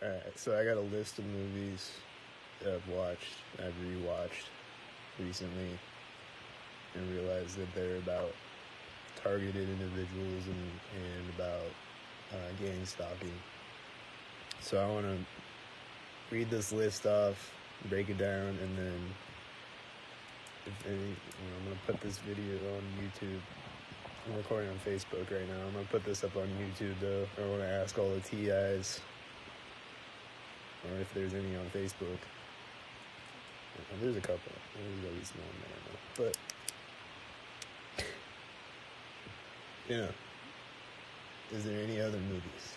Alright, so I got a list of movies that I've watched, I've rewatched recently, and realized that they're about targeted individuals and about gang stalking. So I want to read this list off, break it down, and then I'm going to put this video on YouTube. I'm recording on Facebook right now. I'm going to put this up on YouTube, though. I want to ask all the TIs, or if there's any on Facebook. There's a couple. There's at least one there, but you know, is there any other movies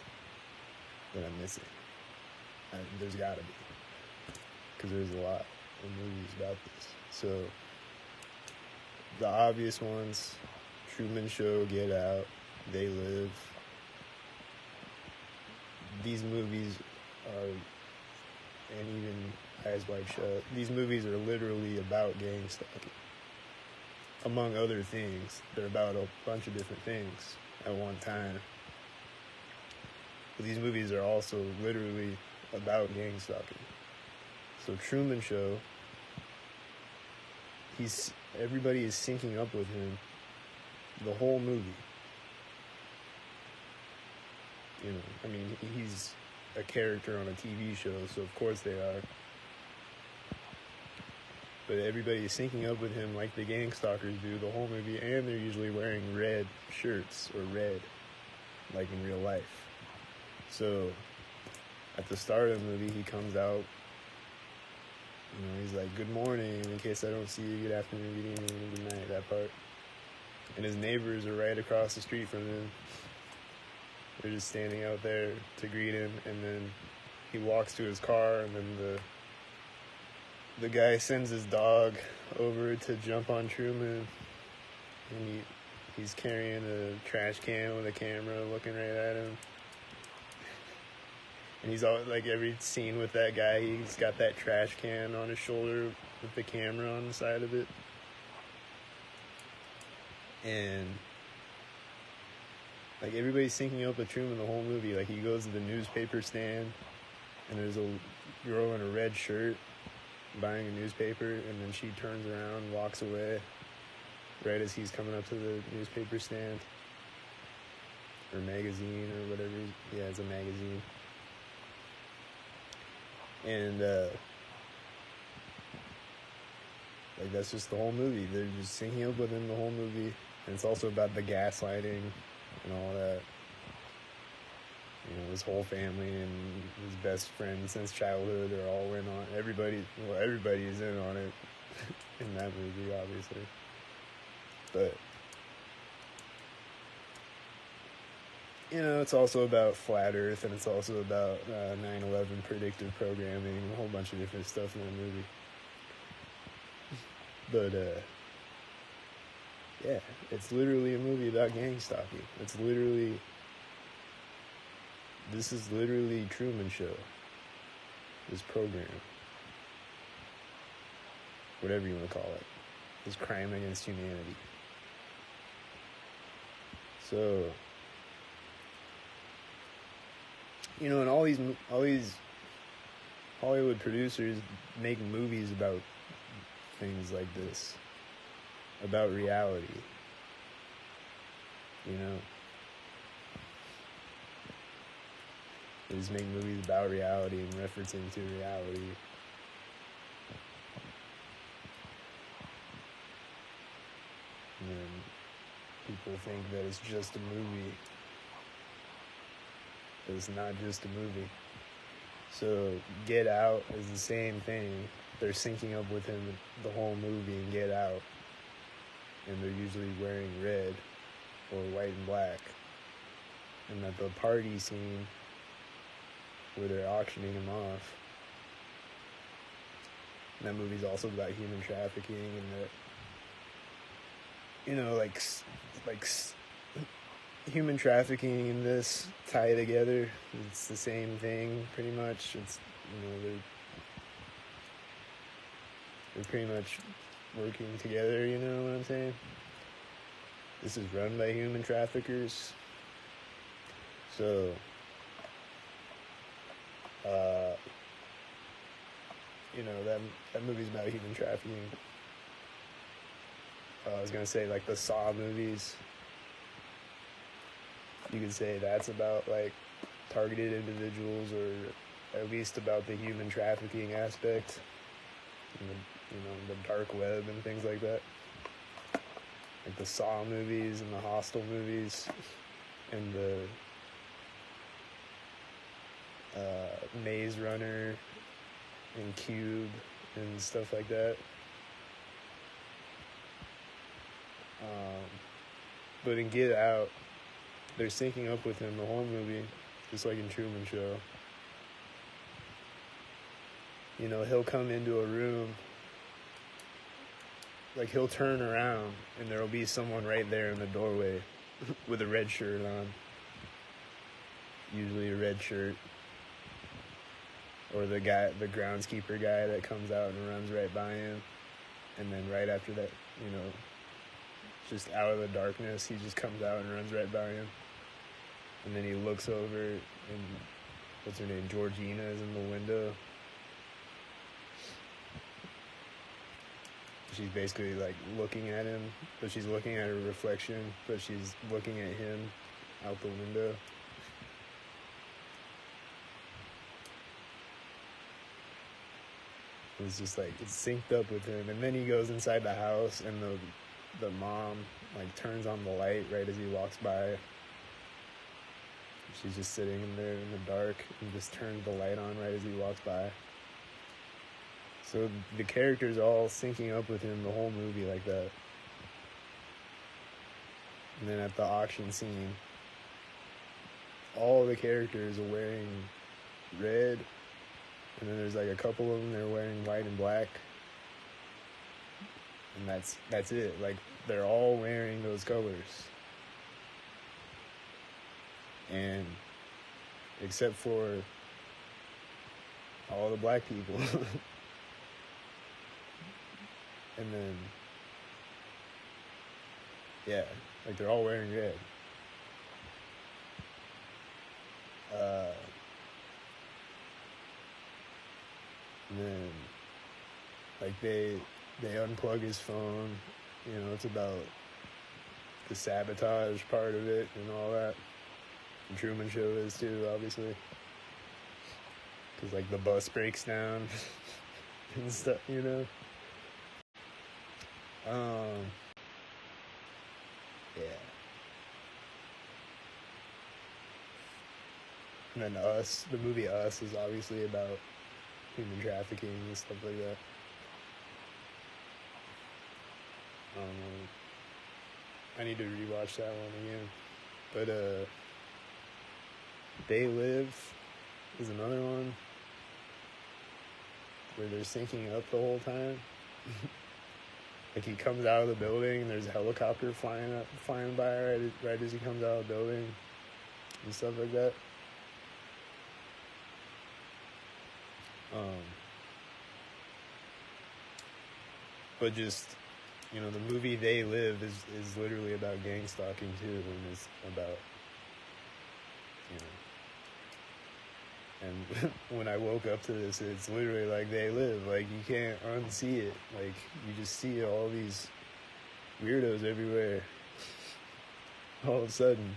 that I'm missing? There's got to be, because there's a lot of movies about this. So the obvious ones: Truman Show, Get Out, They Live. These movies are, and even Eyes Wide Shut, these movies are literally about gang stalking. Among other things, they're about a bunch of different things at one time. But these movies are also literally about gang stalking. So Truman Show, everybody is syncing up with him the whole movie. You know, I mean, he's a character on a TV show, so of course they are. But everybody is syncing up with him like the gang stalkers do the whole movie, and they're usually wearing red shirts, or red, like in real life. So at the start of the movie, he comes out, you know, he's like, "Good morning, in case I don't see you, good afternoon, good evening, good night," that part. And his neighbors are right across the street from him. They're just standing out there to greet him, and then he walks to his car, and then the guy sends his dog over to jump on Truman, and he's carrying a trash can with a camera looking right at him. And he's all like, every scene with that guy, he's got that trash can on his shoulder with the camera on the side of it. And like, everybody's syncing up with Truman the whole movie. Like, he goes to the newspaper stand, and there's a girl in a red shirt buying a newspaper, and then she turns around and walks away right as he's coming up to the newspaper stand, or magazine, or whatever. Yeah, it's a magazine. And like, that's just the whole movie. They're just syncing up with him the whole movie. And it's also about the gaslighting and all that. You know, his whole family and his best friend since childhood are all in on it. Everybody is in on it in that movie, obviously. But, you know, it's also about flat Earth, and it's also about 9/11 predictive programming, a whole bunch of different stuff in that movie. But, yeah, it's literally a movie about gang stalking. This is literally Truman Show. This program. Whatever you want to call it. This crime against humanity. So, you know, and all these Hollywood producers make movies about things like this. About reality. You know? They just make movies about reality and referencing to reality. And then people think that it's just a movie. But it's not just a movie. So Get Out is the same thing. They're syncing up with him the whole movie in Get Out. And they're usually wearing red or white and black. And at the party scene where they're auctioning him off, and that movie's also about human trafficking, and that, you know, like human trafficking and this tie together. It's the same thing, pretty much. It's, you know, they're pretty much working together, you know what I'm saying? This is run by human traffickers. So, you know, that movie's about human trafficking. I was gonna say, like, the Saw movies. You could say that's about, like, targeted individuals, or at least about the human trafficking aspect, and the dark web and things like that. Like the Saw movies and the Hostel movies and the Maze Runner and Cube and stuff like that. But in Get Out, they're syncing up with him the whole movie, just like in Truman Show. You know, he'll come into a room, like he'll turn around and there'll be someone right there in the doorway with a red shirt on. Usually a red shirt. Or the groundskeeper guy that comes out and runs right by him. And then right after that, you know, just out of the darkness, he just comes out and runs right by him. And then he looks over and, what's her name, Georgina is in the window. She's basically like looking at him, but she's looking at her reflection, but she's looking at him out the window. It's just like, it's synced up with him. And then he goes inside the house and the mom like turns on the light right as he walks by. She's just sitting in there in the dark and just turns the light on right as he walks by. So the characters all syncing up with him the whole movie like that. And then at the auction scene, all the characters are wearing red. And then there's like a couple of them, they're wearing white and black. And that's it. Like, they're all wearing those colors. And except for all the black people. And then, yeah, like they're all wearing red. And then, like they unplug his phone. You know, it's about the sabotage part of it and all that. The Truman Show is too, obviously. Because, like, the bus breaks down and stuff, you know. Yeah. And then Us, the movie Us is obviously about human trafficking and stuff like that. I need to rewatch that one again. But They Live is another one where they're syncing up the whole time. Like, he comes out of the building and there's a helicopter flying by right as he comes out of the building and stuff like that. But just, you know, the movie They Live is literally about gangstawkin too, and it's about, you know, and when I woke up to this, it's literally like They Live. Like, you can't unsee it. Like, you just see all these weirdos everywhere all of a sudden.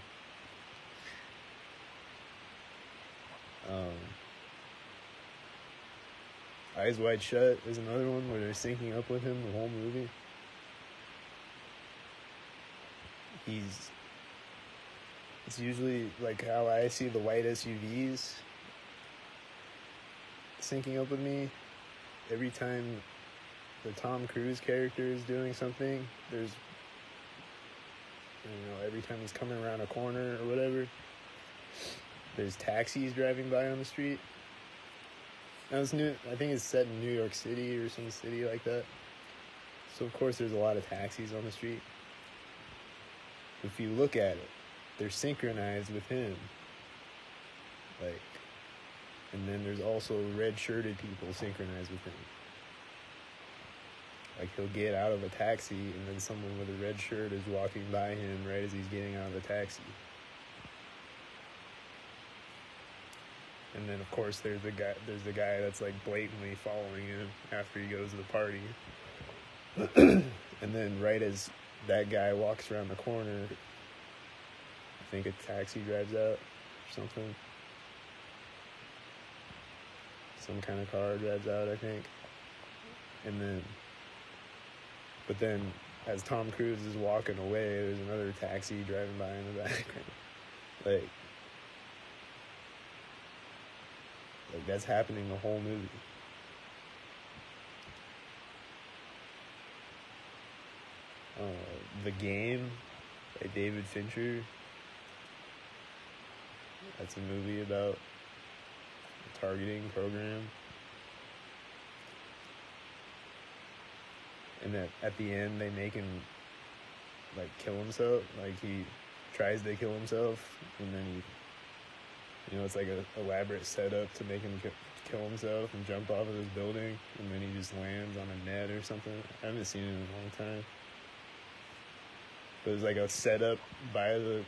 Eyes Wide Shut is another one where they're syncing up with him the whole movie. It's usually like how I see the white SUVs syncing up with me. Every time the Tom Cruise character is doing something, there's, you know, every time he's coming around a corner or whatever, there's taxis driving by on the street. Now, I think it's set in New York City or some city like that. So, of course, there's a lot of taxis on the street. If you look at it, they're synchronized with him. Like, and then there's also red-shirted people synchronized with him. Like, he'll get out of a taxi, and then someone with a red shirt is walking by him right as he's getting out of the taxi. And then of course there's the guy that's like blatantly following him after he goes to the party. And then right as that guy walks around the corner, I think a taxi drives out or something. Some kind of car drives out, I think. But then as Tom Cruise is walking away, there's another taxi driving by in the background. Like that's happening the whole movie. The Game by David Fincher. That's a movie about a targeting program. And at the end they make him like kill himself. Like he tries to kill himself, and then it's like a elaborate setup to make him kill himself and jump off of this building, and then he just lands on a net or something. I haven't seen it in a long time. But it was like a setup by the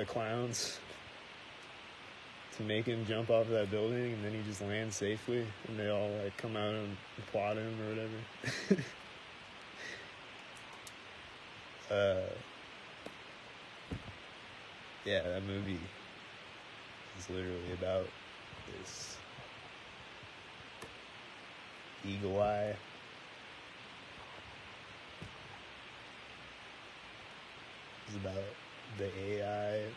clowns to make him jump off of that building, and then he just lands safely, and they all like come out and applaud him or whatever. Yeah, that movie is literally about this eagle eye. It's about the AI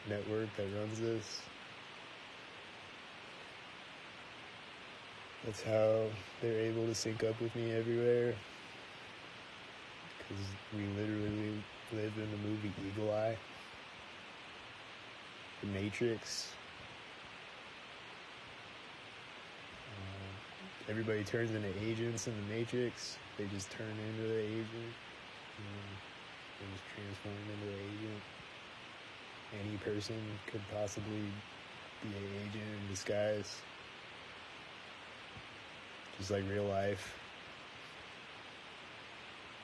network that runs this. That's how they're able to sync up with me everywhere. Because we literally live in the movie Eagle Eye. The Matrix. Everybody turns into agents in the Matrix. They just turn into the agent. They just transform into the agent. Any person could possibly be an agent in disguise. Just like real life.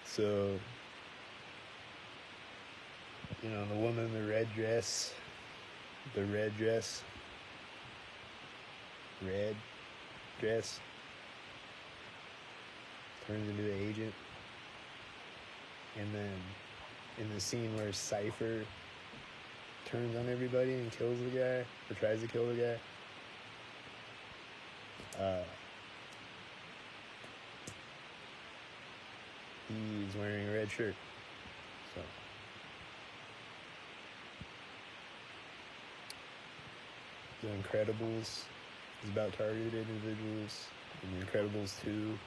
So, the woman in the red dress turns into the agent. And then in the scene where Cypher turns on everybody and kills the guy, or tries to kill the guy, he's wearing a red shirt. So The Incredibles is about targeted individuals, and The Incredibles 2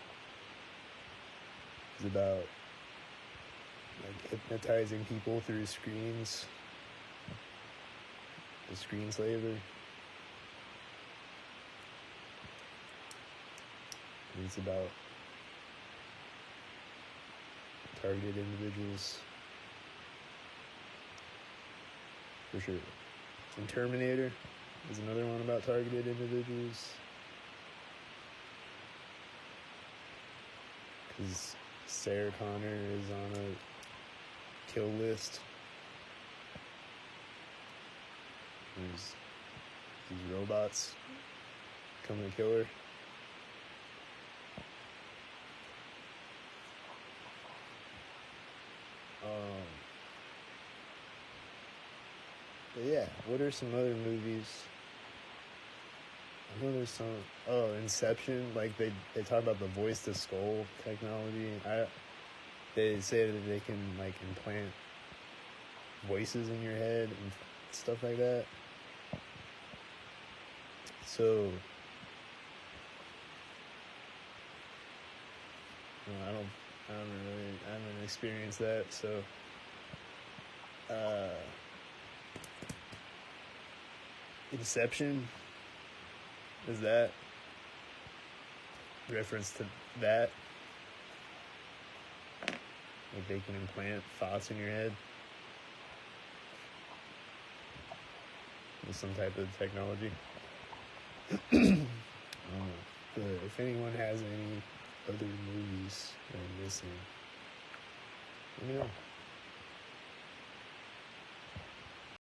is about like hypnotizing people through screens. The screenslaver. And it's about targeted individuals. For sure. And Terminator is another one about targeted individuals. Because Sarah Connor is on a kill list. There's these robots coming to kill her. But yeah, what are some other movies? I know there's some. Inception. Like they talk about the voice to skull technology. They say that they can like implant voices in your head and stuff like that. So I haven't experienced that. So Inception, is that reference to that? Like they can implant thoughts in your head with some type of technology. But if anyone has any other movies that I'm missing, let me know.